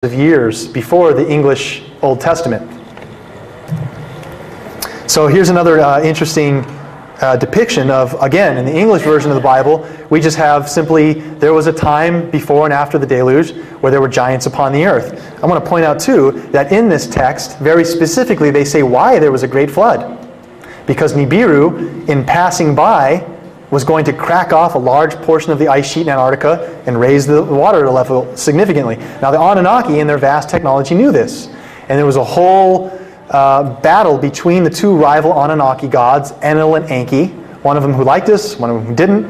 of years before the English Old Testament. So here's another interesting depiction of, again, in the English version of the Bible, we just have simply, there was a time before and after the deluge where there were giants upon the earth. I want to point out too that in this text, very specifically, they say why there was a great flood. Because Nibiru, in passing by, was going to crack off a large portion of the ice sheet in Antarctica and raise the water level significantly. Now the Anunnaki in their vast technology knew this. And there was a whole battle between the two rival Anunnaki gods, Enlil and Enki. One of them who liked us, one of them who didn't.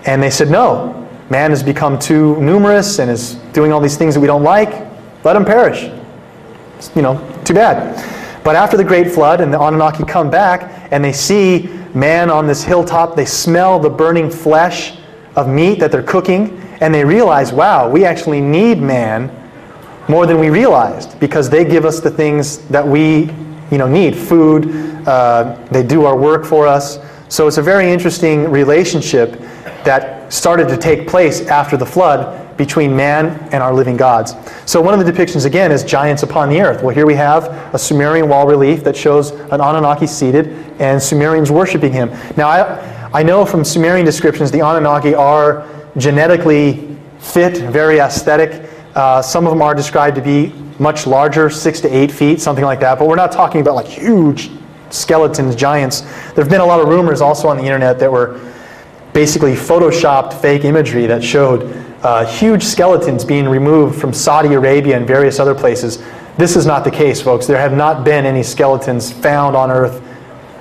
And they said, no, man has become too numerous and is doing all these things that we don't like. Let him perish. You know, too bad. But after the Great Flood and the Anunnaki come back and they see man on this hilltop, they smell the burning flesh of meat that they're cooking, and they realize, wow, we actually need man more than we realized, because they give us the things that we need, food, they do our work for us. So it's a very interesting relationship that started to take place after the flood between man and our living gods. So one of the depictions again is giants upon the earth. Well, here we have a Sumerian wall relief that shows an Anunnaki seated and Sumerians worshiping him. Now I know from Sumerian descriptions the Anunnaki are genetically fit, very aesthetic. Some of them are described to be much larger, 6 to 8 feet, something like that. But we're not talking about like huge skeletons, giants. There have been a lot of rumors also on the internet that were basically photoshopped fake imagery that showed huge skeletons being removed from Saudi Arabia and various other places. This is not the case, folks. There have not been any skeletons found on Earth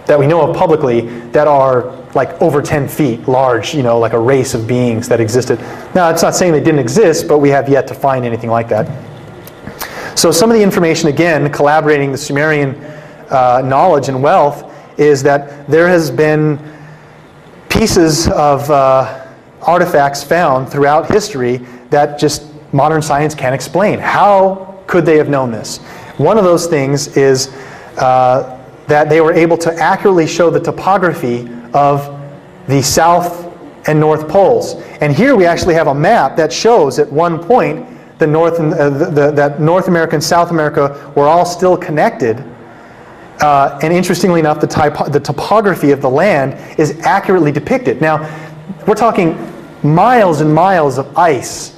that we know of publicly that are like over 10 feet large, like a race of beings that existed. Now, it's not saying they didn't exist, but we have yet to find anything like that. So some of the information, again, collaborating the Sumerian knowledge and wealth, is that there has been pieces of artifacts found throughout history that just modern science can't explain. How could they have known this? One of those things is that they were able to accurately show the topography of the South and North Poles. And here we actually have a map that shows at one point the North and that North America and South America were all still connected. And interestingly enough, the topography of the land is accurately depicted. Now, we're talking miles and miles of ice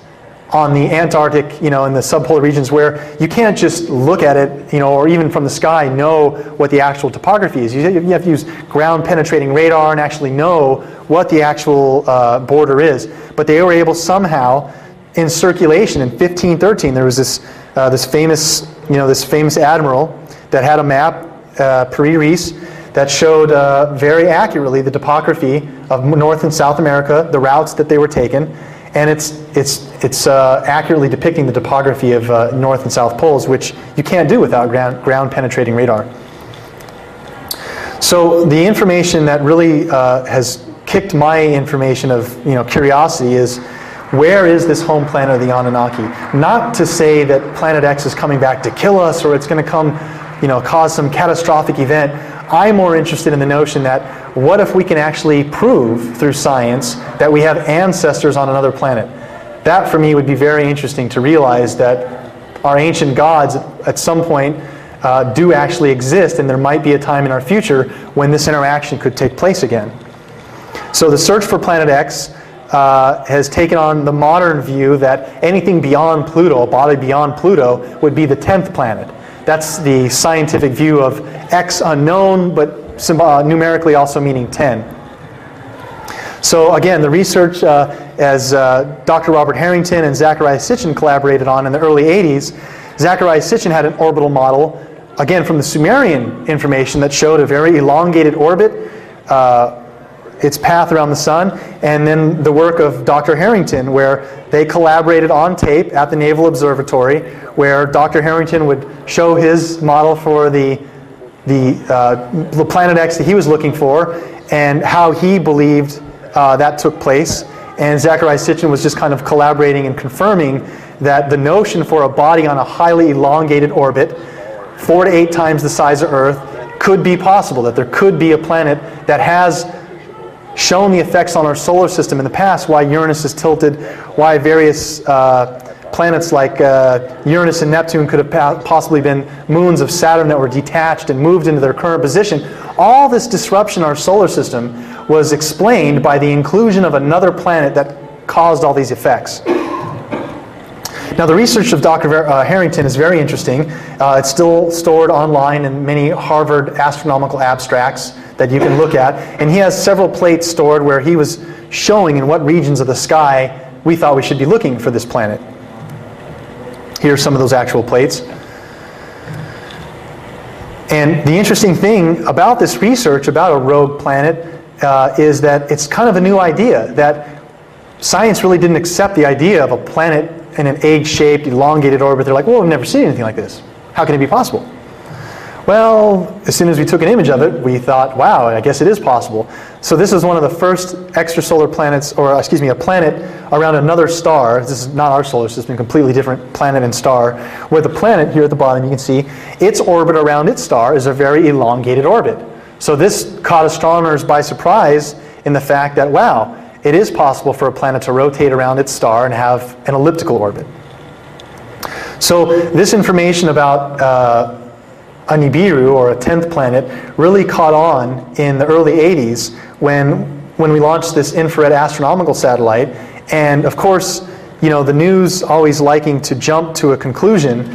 on the Antarctic, in the subpolar regions, where you can't just look at it, or even from the sky know what the actual topography is. You have to use ground-penetrating radar and actually know what the actual border is. But they were able somehow, in circulation in 1513, there was this famous admiral that had a map, Piri Reis, that showed very accurately the topography of North and South America, the routes that they were taken, and it's accurately depicting the topography of North and South Poles, which you can't do without ground-penetrating radar. So the information that really has kicked my information of curiosity is, where is this home planet of the Anunnaki? Not to say that Planet X is coming back to kill us, or it's going to come, cause some catastrophic event. I'm more interested in the notion that what if we can actually prove through science that we have ancestors on another planet? That for me would be very interesting to realize that our ancient gods at some point do actually exist, and there might be a time in our future when this interaction could take place again. So the search for Planet X has taken on the modern view that anything beyond Pluto, a body beyond Pluto, would be the 10th planet. That's the scientific view of X unknown, but numerically also meaning 10. So again, the research as Dr. Robert Harrington and Zachariah Sitchin collaborated on in the early 80s, Zachariah Sitchin had an orbital model, again from the Sumerian information, that showed a very elongated orbit, its path around the sun, and then the work of Dr. Harrington, where they collaborated on tape at the Naval Observatory, where Dr. Harrington would show his model for the Planet X that he was looking for, and how he believed that took place. And Zachariah Sitchin was just kind of collaborating and confirming that the notion for a body on a highly elongated orbit, 4 to 8 times the size of Earth, could be possible, that there could be a planet that has shown the effects on our solar system in the past, why Uranus is tilted, why various planets like Uranus and Neptune could have possibly been moons of Saturn that were detached and moved into their current position. All this disruption in our solar system was explained by the inclusion of another planet that caused all these effects. Now, the research of Dr. Harrington is very interesting. It's still stored online in many Harvard astronomical abstracts that you can look at. And he has several plates stored where he was showing in what regions of the sky we thought we should be looking for this planet. Here are some of those actual plates. And the interesting thing about this research about a rogue planet is that it's kind of a new idea, that science really didn't accept the idea of a planet in an egg-shaped, elongated orbit. They're like, well, we've never seen anything like this. How can it be possible? Well, as soon as we took an image of it, we thought, wow, I guess it is possible. So this is one of the first extrasolar planets, or excuse me, a planet around another star. This is not our solar system, a completely different planet and star, where the planet, here at the bottom you can see, its orbit around its star is a very elongated orbit. So this caught astronomers by surprise in the fact that, wow, it is possible for a planet to rotate around its star and have an elliptical orbit. So this information about a Nibiru, or a 10th planet, really caught on in the early 80s when we launched this infrared astronomical satellite. And of course, you know, the news always liking to jump to a conclusion.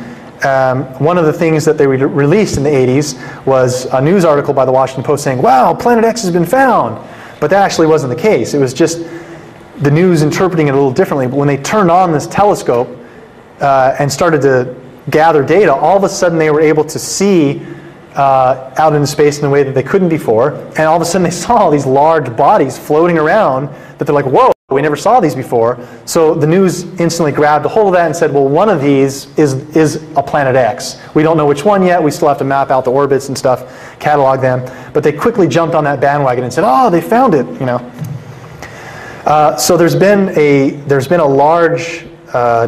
One of the things that they released in the 80s was a news article by the Washington Post saying, wow, Planet X has been found. But that actually wasn't the case. It was just the news interpreting it a little differently. But when they turned on this telescope and started to gather data, all of a sudden they were able to see out into space in a way that they couldn't before. And all of a sudden they saw all these large bodies floating around that they're like, whoa, we never saw these before. So the news instantly grabbed a hold of that and said, well, one of these is a Planet X. We don't know which one yet. We still have to map out the orbits and stuff, catalog them. But they quickly jumped on that bandwagon and said, oh, they found it, you know. So there's been a large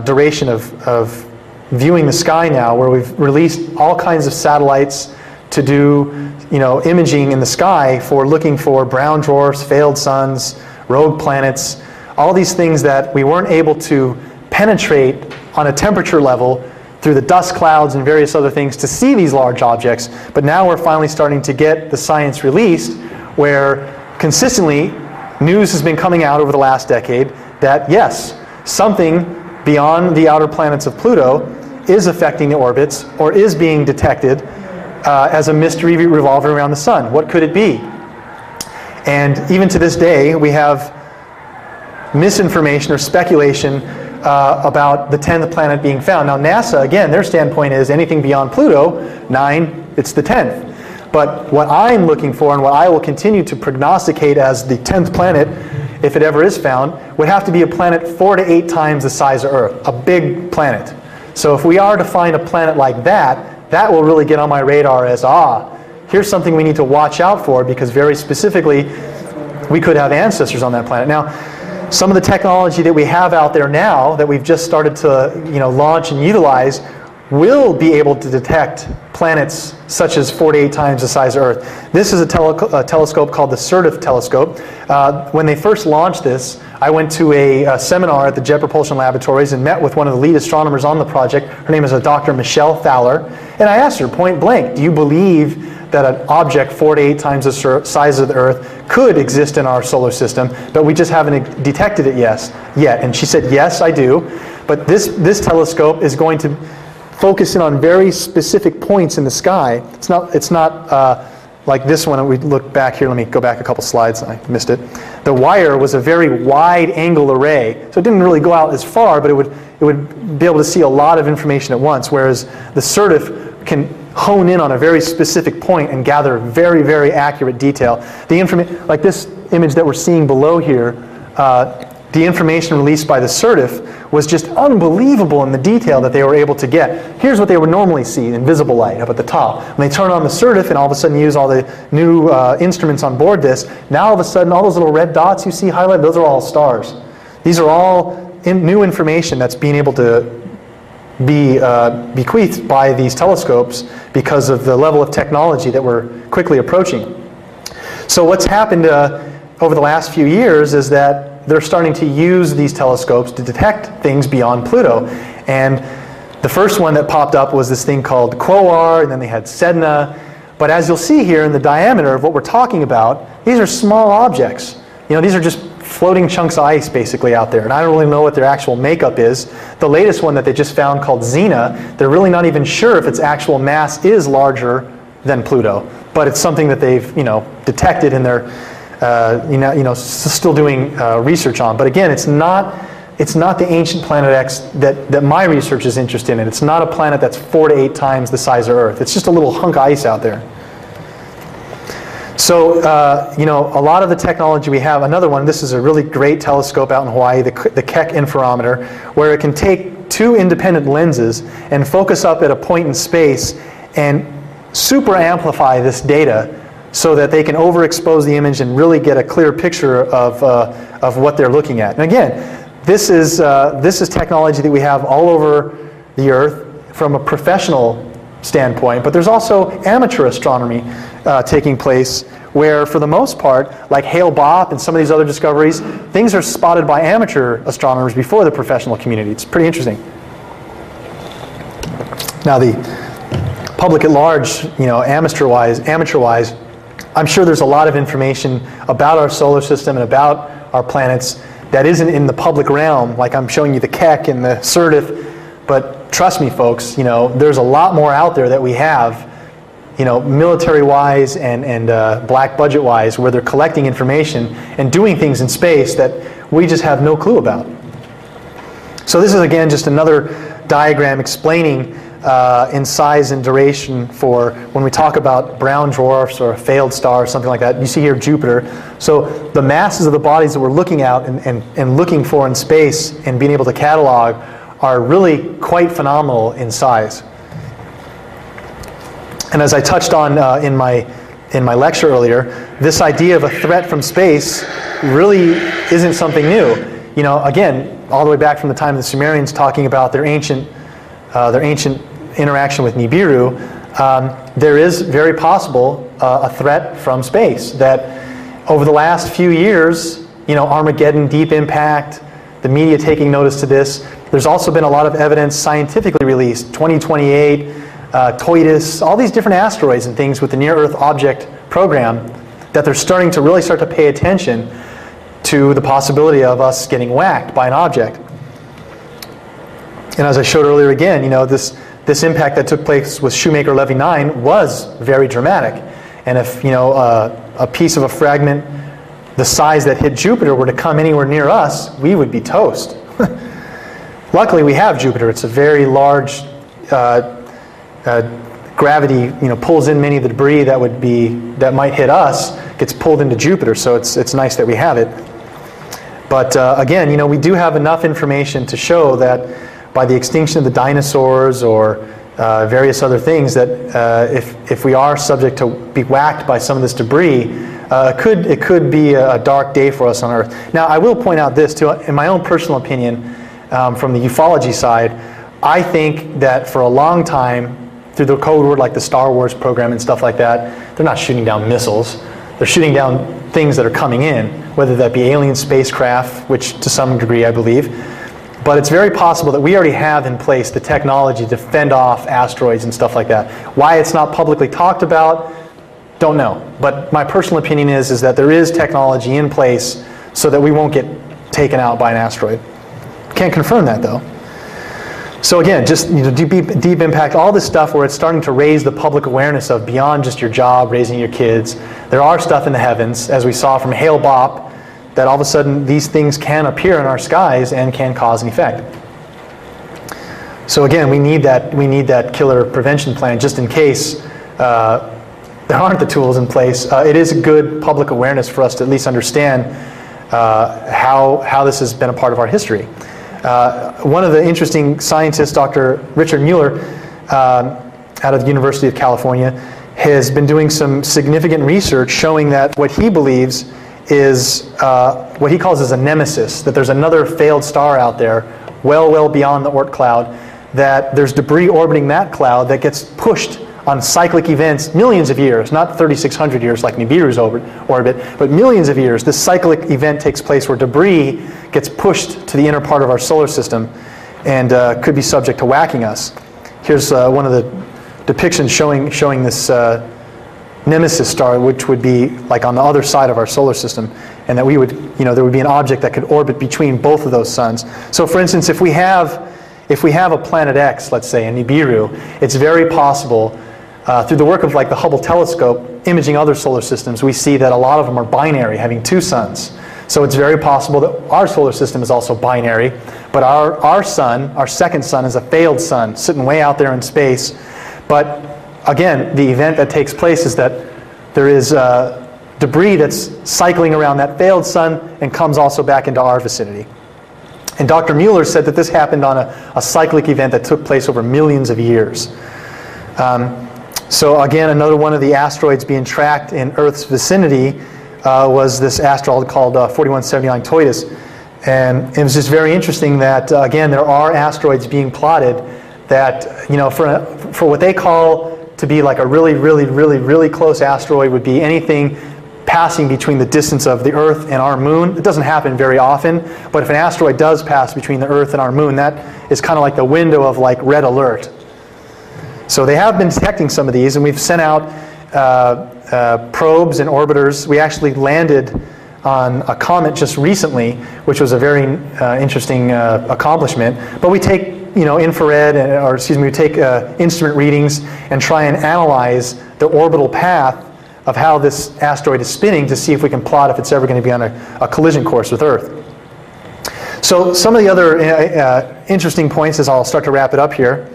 duration of viewing the sky now, where we've released all kinds of satellites to do, you know, imaging in the sky for looking for brown dwarfs, failed suns, rogue planets, all these things that we weren't able to penetrate on a temperature level through the dust clouds and various other things to see these large objects. But now we're finally starting to get the science released, where consistently news has been coming out over the last decade that yes, something beyond the outer planets of Pluto is affecting the orbits, or is being detected as a mystery revolving around the sun. What could it be? And even to this day, we have misinformation or speculation about the 10th planet being found. Now NASA, again, their standpoint is anything beyond Pluto, 9, it's the 10th. But what I'm looking for, and what I will continue to prognosticate as the 10th planet, if it ever is found, would have to be a planet 4 to 8 times the size of Earth, a big planet. So if we are to find a planet like that, that will really get on my radar as, here's something we need to watch out for, because very specifically, we could have ancestors on that planet. Now, some of the technology that we have out there now, that we've just started to, you know, launch and utilize, will be able to detect planets such as 4 to 8 times the size of Earth. This is a telescope called the Surtif telescope. When they first launched this, I went to a seminar at the Jet Propulsion Laboratories and met with one of the lead astronomers on the project. Her name is Dr. Michelle Thaler. And I asked her point blank, do you believe that an object 4 to 8 times the size of the Earth could exist in our solar system, but we just haven't detected it yet? And she said, yes, I do. But this telescope is going to focus in on very specific points in the sky. It's not like this one. We look back here. Let me go back a couple slides. I missed it. The wire was a very wide angle array, so it didn't really go out as far, but it would be able to see a lot of information at once. Whereas the Surtif can hone in on a very specific point and gather very, very accurate detail. The information, like this image that we're seeing below here, the information released by the Surtif was just unbelievable in the detail that they were able to get. Here's what they would normally see in visible light up at the top. When they turn on the Surtif and all of a sudden use all the new instruments on board this, now all of a sudden all those little red dots you see highlighted, those are all stars. These are all new information that's being able to be bequeathed by these telescopes because of the level of technology that we're quickly approaching. So what's happened over the last few years is that they're starting to use these telescopes to detect things beyond Pluto. And the first one that popped up was this thing called Quoar, and then they had Sedna. But as you'll see here in the diameter of what we're talking about, these are small objects. You know, these are just floating chunks of ice basically out there, and I don't really know what their actual makeup is. The latest one that they just found called Xena, they're really not even sure if its actual mass is larger than Pluto, but it's something that they've, you know, detected in their, still doing research on. But again, it's not the ancient planet X that my research is interested in. It's not a planet that's 4 to 8 times the size of Earth. It's just a little hunk of ice out there. So, a lot of the technology we have, another one, this is a really great telescope out in Hawaii, the Keck interferometer, where it can take 2 independent lenses and focus up at a point in space and super amplify this data so that they can overexpose the image and really get a clear picture of what they're looking at. And again, this is technology that we have all over the Earth from a professional standpoint, but there's also amateur astronomy taking place where, for the most part, like Hale-Bopp and some of these other discoveries, things are spotted by amateur astronomers before the professional community. It's pretty interesting. Now, the public at large, amateur-wise, I'm sure there's a lot of information about our solar system and about our planets that isn't in the public realm, like I'm showing you the Keck and the Surdif. But trust me, folks, there's a lot more out there that we have, military-wise and black budget-wise, where they're collecting information and doing things in space that we just have no clue about. So this is, again, just another diagram explaining in size and duration for when we talk about brown dwarfs or a failed star or something like that. You see here Jupiter. So the masses of the bodies that we're looking at and looking for in space and being able to catalog are really quite phenomenal in size. And as I touched on in my lecture earlier, this idea of a threat from space really isn't something new. Again, all the way back from the time of the Sumerians talking about their ancient interaction with Nibiru, there is very possible a threat from space that over the last few years, Armageddon, Deep Impact, the media taking notice to this. There's also been a lot of evidence scientifically released, 2028, Toitus, all these different asteroids and things with the Near-Earth Object Program, that they're starting to pay attention to the possibility of us getting whacked by an object. And as I showed earlier again, this impact that took place with Shoemaker-Levy 9 was very dramatic. And if a piece of a fragment the size that hit Jupiter were to come anywhere near us, we would be toast. Luckily, we have Jupiter. It's a very large gravity. Pulls in many of the debris that might hit us, gets pulled into Jupiter. So it's nice that we have it. But again, we do have enough information to show that by the extinction of the dinosaurs or various other things, that if we are subject to be whacked by some of this debris, it could be a dark day for us on Earth. Now, I will point out this too, in my own personal opinion, from the ufology side, I think that for a long time, through the code word like the Star Wars program and stuff like that, they're not shooting down missiles. They're shooting down things that are coming in, whether that be alien spacecraft, which to some degree I believe. But it's very possible that we already have in place the technology to fend off asteroids and stuff like that. Why it's not publicly talked about, don't know. But my personal opinion is that there is technology in place so that we won't get taken out by an asteroid. Can't confirm that though. So again, just deep impact, all this stuff where it's starting to raise the public awareness of beyond just your job, raising your kids. There are stuff in the heavens, as we saw from Hale-Bopp, that all of a sudden these things can appear in our skies and can cause an effect. So again, we need that killer prevention plan just in case there aren't the tools in place. It is a good public awareness for us to at least understand how this has been a part of our history. One of the interesting scientists, Dr. Richard Mueller, out of the University of California, has been doing some significant research showing that what he believes is what he calls as a nemesis, that there's another failed star out there, well beyond the Oort cloud, that there's debris orbiting that cloud that gets pushed on cyclic events millions of years, not 3,600 years like Nibiru's orbit, but millions of years. This cyclic event takes place where debris gets pushed to the inner part of our solar system, and could be subject to whacking us. Here's one of the depictions showing this nemesis star, which would be like on the other side of our solar system, and that we would, there would be an object that could orbit between both of those suns. So for instance, if we have a planet X, let's say, in Nibiru, it's very possible, through the work of like the Hubble telescope, imaging other solar systems, we see that a lot of them are binary, having two suns. So it's very possible that our solar system is also binary, but our sun, our second sun, is a failed sun, sitting way out there in space. But again, the event that takes place is that there is debris that's cycling around that failed sun and comes also back into our vicinity. And Dr. Mueller said that this happened on a cyclic event that took place over millions of years. So again, another one of the asteroids being tracked in Earth's vicinity was this asteroid called 4179 Toides. And it was just very interesting that, again, there are asteroids being plotted that, for what they call to be like a really, really, really, really close asteroid would be anything passing between the distance of the Earth and our moon. It doesn't happen very often, but if an asteroid does pass between the Earth and our moon, that is kind of like the window of like red alert. So they have been detecting some of these, and we've sent out probes and orbiters. We actually landed on a comet just recently, which was a very interesting accomplishment. But we take infrared, we take instrument readings and try and analyze the orbital path of how this asteroid is spinning to see if we can plot if it's ever going to be on a collision course with Earth. So some of the other interesting points, as I'll start to wrap it up here,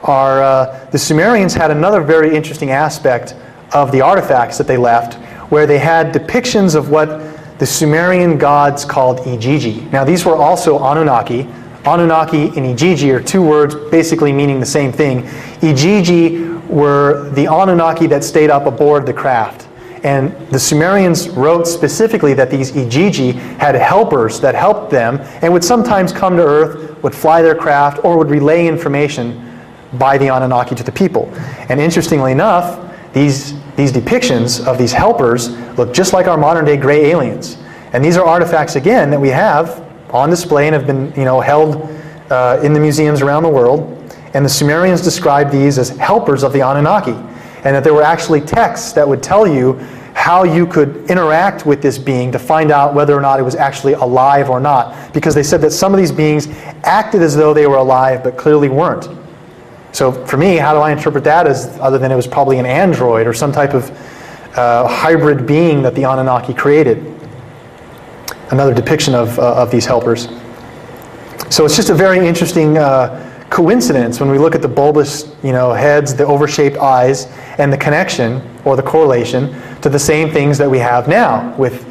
are the Sumerians had another very interesting aspect of the artifacts that they left, where they had depictions of what the Sumerian gods called Igigi. Now these were also Anunnaki. Anunnaki and Igigi are two words basically meaning the same thing. Igigi were the Anunnaki that stayed up aboard the craft. And the Sumerians wrote specifically that these Igigi had helpers that helped them and would sometimes come to Earth, would fly their craft, or would relay information by the Anunnaki to the people. And interestingly enough, these depictions of these helpers look just like our modern day gray aliens. And these are artifacts, again, that we have on display and have been held in the museums around the world. And the Sumerians described these as helpers of the Anunnaki. And that there were actually texts that would tell you how you could interact with this being to find out whether or not it was actually alive or not. Because they said that some of these beings acted as though they were alive but clearly weren't. So for me, how do I interpret that as other than it was probably an android or some type of hybrid being that the Anunnaki created? Another depiction of these helpers. So it's just a very interesting coincidence when we look at the bulbous heads, the oval-shaped eyes, and the connection or the correlation to the same things that we have now with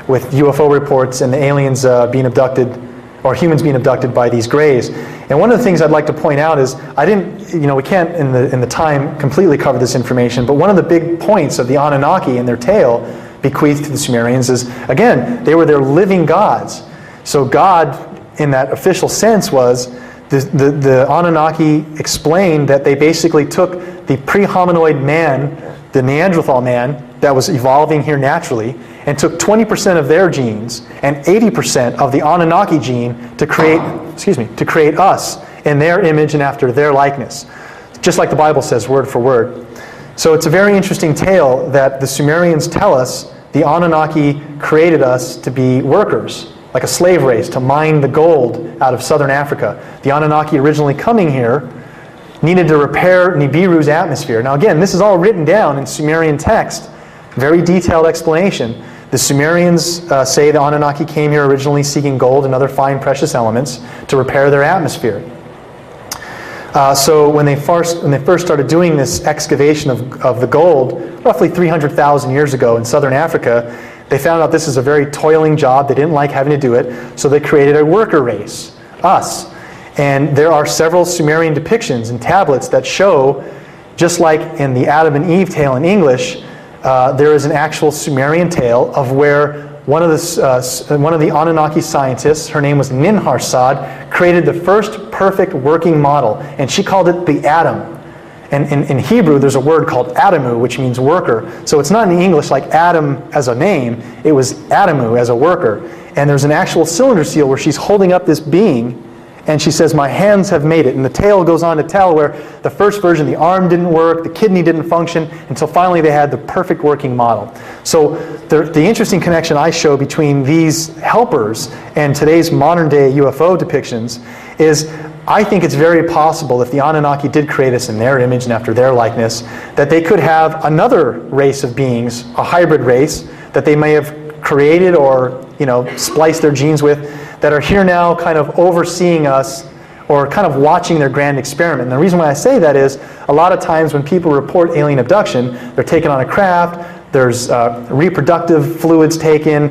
UFO reports and the aliens being abducted, or humans being abducted by these grays. And one of the things I'd like to point out is, we can't in the time completely cover this information, but one of the big points of the Anunnaki and their tale bequeathed to the Sumerians is, again, they were their living gods. So God, in that official sense, was the Anunnaki explained that they basically took the pre-hominoid man, the Neanderthal man, that was evolving here naturally, and took 20% of their genes and 80% of the Anunnaki gene to create us in their image and after their likeness. Just like the Bible says, word for word. So it's a very interesting tale that the Sumerians tell us the Anunnaki created us to be workers, like a slave race, to mine the gold out of southern Africa. The Anunnaki originally coming here needed to repair Nibiru's atmosphere. Now again, this is all written down in Sumerian text, very detailed explanation. The Sumerians say the Anunnaki came here originally seeking gold and other fine precious elements to repair their atmosphere. So when they first started doing this excavation of the gold, roughly 300,000 years ago in southern Africa, they found out this is a very toiling job. They didn't like having to do it, so they created a worker race, us. And there are several Sumerian depictions and tablets that show, just like in the Adam and Eve tale in English, there is an actual Sumerian tale of where one of the Anunnaki scientists, her name was Ninharsad, created the first perfect working model, and she called it the atom. And in Hebrew, there's a word called Adamu, which means worker. So it's not in English like Adam as a name, it was Adamu as a worker. And there's an actual cylinder seal where she's holding up this being, And she says, my hands have made it. And the tale goes on to tell where the first version, the arm didn't work, the kidney didn't function, until finally they had the perfect working model. So the interesting connection I show between these helpers and today's modern day UFO depictions is, I think it's very possible, if the Anunnaki did create us in their image and after their likeness, that they could have another race of beings, a hybrid race, that they may have created or, you know, spliced their genes with, that are here now kind of overseeing us or kind of watching their grand experiment. And the reason why I say that is, a lot of times when people report alien abduction, they're taken on a craft, there's reproductive fluids taken,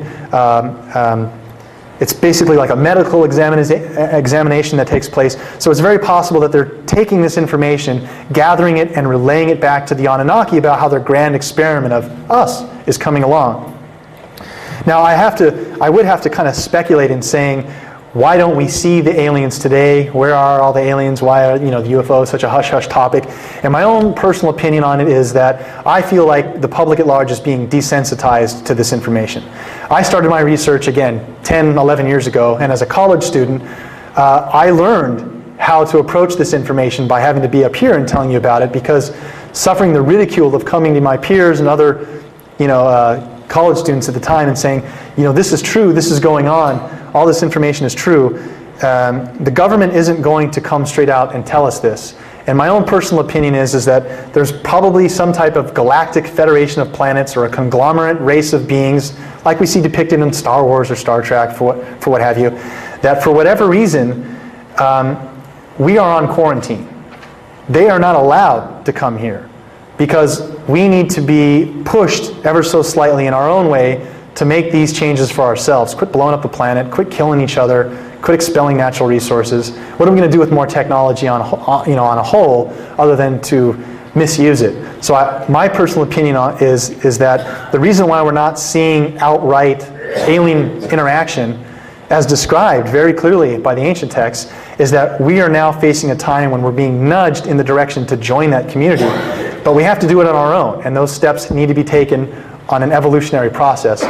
it's basically like a medical examination that takes place. So it's very possible that they're taking this information, gathering it, and relaying it back to the Anunnaki about how their grand experiment of us is coming along. Now I would have to kind of speculate in saying, why don't we see the aliens today? Where are all the aliens? Why are, you know, the UFO such a hush-hush topic? And my own personal opinion on it is that I feel like the public at large is being desensitized to this information. I started my research, again, 10, 11 years ago, and as a college student, I learned how to approach this information by having to be up here and telling you about it, because suffering the ridicule of coming to my peers and other, you know, college students at the time and saying, you know, this is true, this is going on, all this information is true. The government isn't going to come straight out and tell us this. And my own personal opinion is that there's probably some type of galactic federation of planets or a conglomerate race of beings, like we see depicted in Star Wars or Star Trek, for what have you, that for whatever reason, we are on quarantine. They are not allowed to come here, because we need to be pushed ever so slightly in our own way to make these changes for ourselves. Quit blowing up the planet, quit killing each other, quit expelling natural resources. What are we going to do with more technology on a whole, other than to misuse it? So my personal opinion is that the reason why we're not seeing outright alien interaction as described very clearly by the ancient texts is that we are now facing a time when we're being nudged in the direction to join that community. But we have to do it on our own, and those steps need to be taken on an evolutionary process.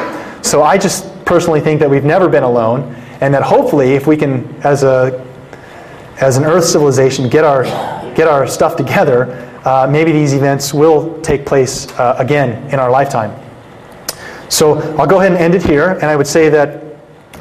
So I just personally think that we've never been alone, and that hopefully, if we can, as an Earth civilization, get our stuff together, maybe these events will take place again in our lifetime. So I'll go ahead and end it here, and I would say that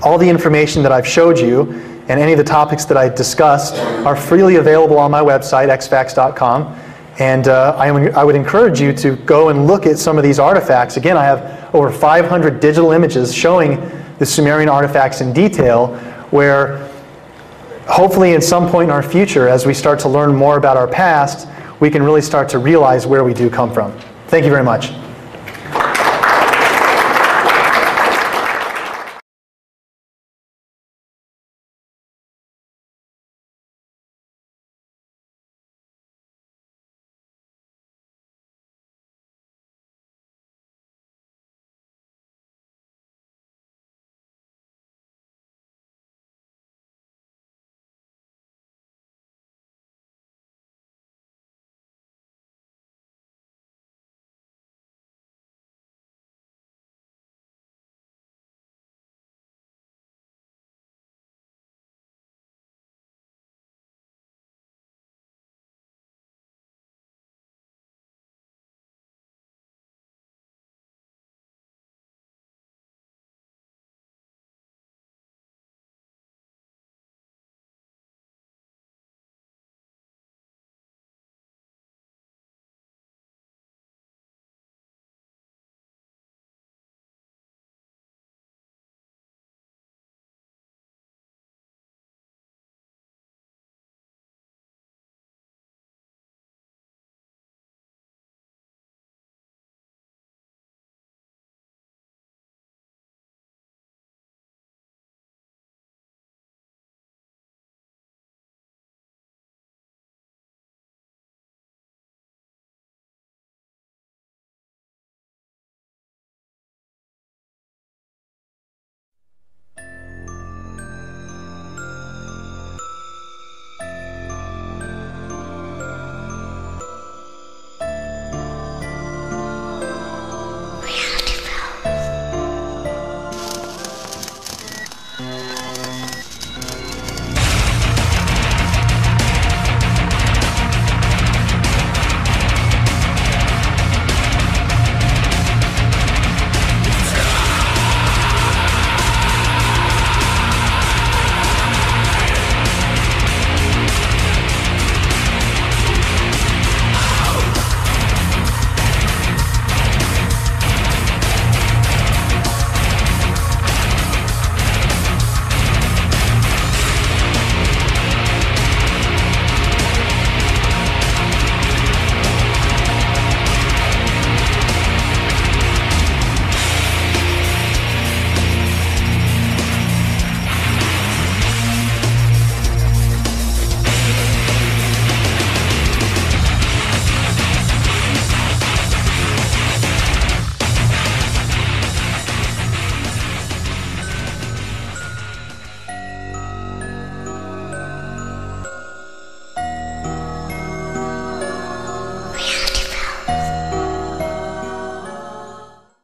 all the information that I've showed you and any of the topics that I discussed are freely available on my website, xfax.com. And I would encourage you to go and look at some of these artifacts. Again, I have over 500 digital images showing the Sumerian artifacts in detail, where hopefully at some point in our future, as we start to learn more about our past, we can really start to realize where we do come from. Thank you very much.